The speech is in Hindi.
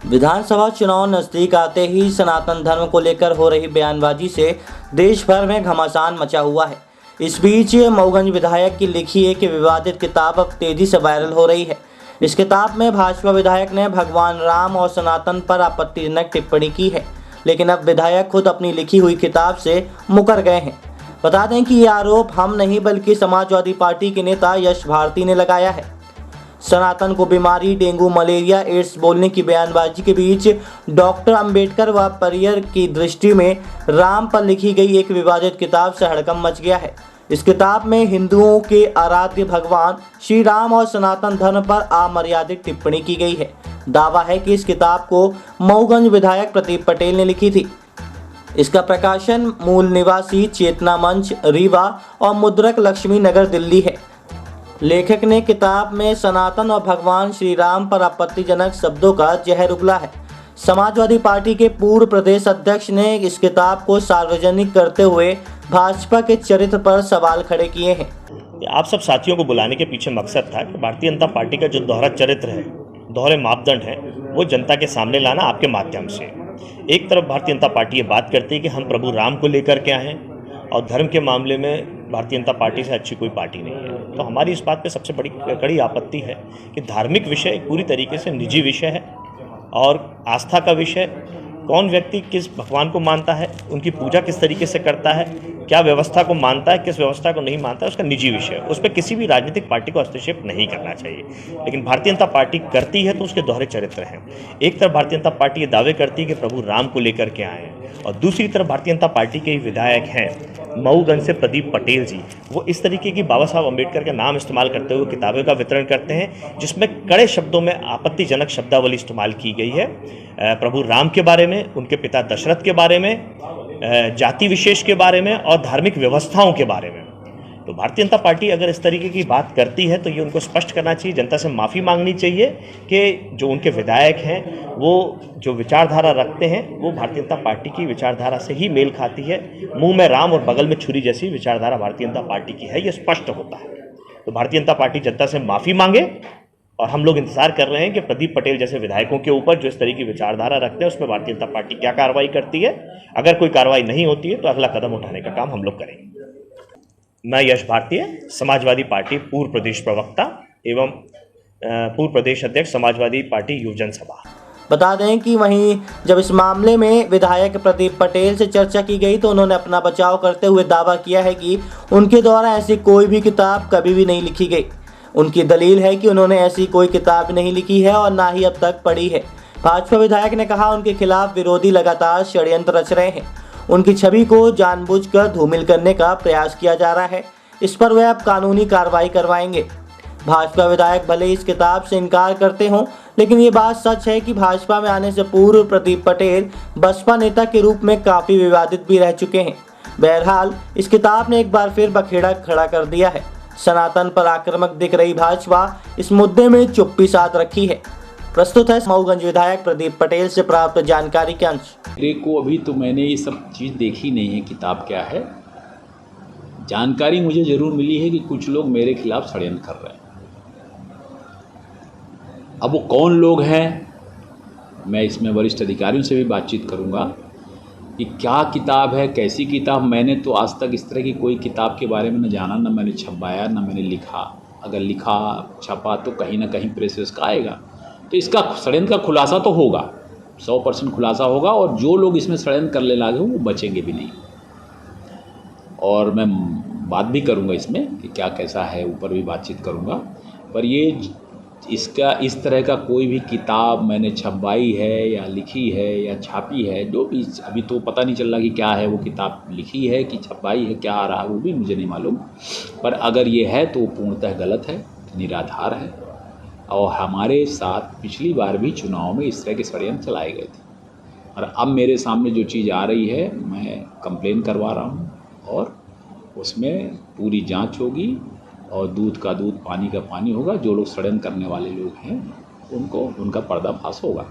विधानसभा चुनाव नजदीक आते ही सनातन धर्म को लेकर हो रही बयानबाजी से देश भर में घमासान मचा हुआ है। इस बीच मऊगंज विधायक की लिखी एक विवादित किताब अब तेजी से वायरल हो रही है। इस किताब में भाजपा विधायक ने भगवान राम और सनातन पर आपत्तिजनक टिप्पणी की है, लेकिन अब विधायक खुद अपनी लिखी हुई किताब से मुकर गए हैं। बता दें कि ये आरोप हम नहीं बल्कि समाजवादी पार्टी के नेता यश भारती ने लगाया है। सनातन को बीमारी, डेंगू, मलेरिया, एड्स बोलने की बयानबाजी के बीच डॉक्टर अंबेडकर व परियर की दृष्टि में राम पर लिखी गई एक विवादित किताब से हड़कंप मच गया है। इस किताब में हिंदुओं के आराध्य भगवान श्री राम और सनातन धर्म पर अमर्यादित टिप्पणी की गई है। दावा है कि इस किताब को मऊगंज विधायक प्रदीप पटेल ने लिखी थी। इसका प्रकाशन मूल निवासी चेतना मंच, रीवा और मुद्रक लक्ष्मी नगर, दिल्ली है। लेखक ने किताब में सनातन और भगवान श्री राम पर आपत्तिजनक शब्दों का जहर उगला है। समाजवादी पार्टी के पूर्व प्रदेश अध्यक्ष ने इस किताब को सार्वजनिक करते हुए भाजपा के चरित्र पर सवाल खड़े किए हैं। आप सब साथियों को बुलाने के पीछे मकसद था कि भारतीय जनता पार्टी का जो दोहरा चरित्र है, दोहरे मापदंड है, वो जनता के सामने लाना आपके माध्यम से। एक तरफ भारतीय जनता पार्टी ये बात करती है कि हम प्रभु राम को लेकर के आए हैं और धर्म के मामले में भारतीय जनता पार्टी से अच्छी कोई पार्टी नहीं है। तो हमारी इस बात पे सबसे बड़ी कड़ी आपत्ति है कि धार्मिक विषय पूरी तरीके से निजी विषय है और आस्था का विषय, कौन व्यक्ति किस भगवान को मानता है, उनकी पूजा किस तरीके से करता है, क्या व्यवस्था को मानता है, किस व्यवस्था को नहीं मानता है, उसका निजी विषय है। उस पर किसी भी राजनीतिक पार्टी को हस्तक्षेप नहीं करना चाहिए, लेकिन भारतीय जनता पार्टी करती है तो उसके दोहरे चरित्र हैं। एक तरफ भारतीय जनता पार्टी ये दावे करती है कि प्रभु राम को लेकर के आए हैं और दूसरी तरफ भारतीय जनता पार्टी के विधायक हैं मऊगंज से प्रदीप पटेल जी, वो इस तरीके की बाबा साहब अम्बेडकर का नाम इस्तेमाल करते हुए किताबों का वितरण करते हैं जिसमें कड़े शब्दों में आपत्तिजनक शब्दावली इस्तेमाल की गई है प्रभु राम के बारे में, उनके पिता दशरथ के बारे में, जाति विशेष के बारे में और धार्मिक व्यवस्थाओं के बारे में। तो भारतीय जनता पार्टी अगर इस तरीके की बात करती है तो ये उनको स्पष्ट करना चाहिए, जनता से माफ़ी मांगनी चाहिए कि जो उनके विधायक हैं वो जो विचारधारा रखते हैं वो भारतीय जनता पार्टी की विचारधारा से ही मेल खाती है। मुंह में राम और बगल में छुरी जैसी विचारधारा भारतीय जनता पार्टी की है, ये स्पष्ट होता है। तो भारतीय जनता पार्टी जनता से माफ़ी मांगे और हम लोग इंतजार कर रहे हैं कि प्रदीप पटेल जैसे विधायकों के ऊपर जो इस तरह की विचारधारा रखते हैं उसमें भारतीय जनता पार्टी क्या कार्रवाई करती है। अगर कोई कार्रवाई नहीं होती है तो अगला कदम उठाने का काम हम लोग करेंगे। मैं यश भारती, समाजवादी पार्टी पूर्व प्रदेश प्रवक्ता एवं पूर्व प्रदेश अध्यक्ष, समाजवादी पार्टी युवजन सभा। बता दें कि वहीं जब इस मामले में विधायक प्रदीप पटेल से चर्चा की गई तो उन्होंने अपना बचाव करते हुए दावा किया है कि उनके द्वारा ऐसी कोई भी किताब कभी भी नहीं लिखी गई। उनकी दलील है कि उन्होंने ऐसी कोई किताब नहीं लिखी है और ना ही अब तक पढ़ी है। भाजपा विधायक ने कहा उनके खिलाफ विरोधी लगातार षड्यंत्र रच रहे हैं, उनकी छवि को जानबूझकर धूमिल करने का प्रयास किया जा रहा है। इस पर वे अब कानूनी कार्रवाई करवाएंगे। भाजपा विधायक भले इस किताब से इनकार करते हों, लेकिन ये बात सच है कि भाजपा में आने से पूर्व प्रदीप पटेल बसपा नेता के रूप में काफ़ी विवादित भी रह चुके हैं। बहरहाल इस किताब ने एक बार फिर बखेड़ा खड़ा कर दिया है। सनातन पर आक्रामक दिख रही भाजपा इस मुद्दे में चुप्पी साध रखी है। प्रस्तुत है मऊगंज विधायक प्रदीप पटेल से प्राप्त जानकारी के अंश। मेरे को अभी तो मैंने ये सब चीज़ देखी नहीं है, किताब क्या है। जानकारी मुझे ज़रूर मिली है कि कुछ लोग मेरे खिलाफ षड्यंत्र कर रहे हैं। अब वो कौन लोग हैं, मैं इसमें वरिष्ठ अधिकारियों से भी बातचीत करूंगा कि क्या किताब है, कैसी किताब। मैंने तो आज तक इस तरह की कोई किताब के बारे में न जाना, न मैंने छपवाया, न मैंने लिखा। अगर लिखा छपा तो कहीं ना कहीं प्रेस का आएगा, तो इसका षड्यंत्र का खुलासा तो होगा, 100% खुलासा होगा और जो लोग इसमें षड्यंत्र करने लगे वो बचेंगे भी नहीं। और मैं बात भी करूंगा इसमें कि क्या कैसा है, ऊपर भी बातचीत करूंगा। पर ये इसका इस तरह का कोई भी किताब मैंने छपवाई है या लिखी है या छापी है, जो भी अभी तो पता नहीं चल रहा कि क्या है वो किताब, लिखी है कि छपवाई है, क्या आ रहा है वो भी मुझे नहीं मालूम। पर अगर ये है तो पूर्णतः गलत है, निराधार है। और हमारे साथ पिछली बार भी चुनाव में इस तरह के षड्यंत्र चलाए गए थे और अब मेरे सामने जो चीज़ आ रही है मैं कंप्लेन करवा रहा हूँ और उसमें पूरी जांच होगी और दूध का दूध, पानी का पानी होगा। जो लोग षड्यंत्र करने वाले लोग हैं उनको उनका पर्दाफाश होगा।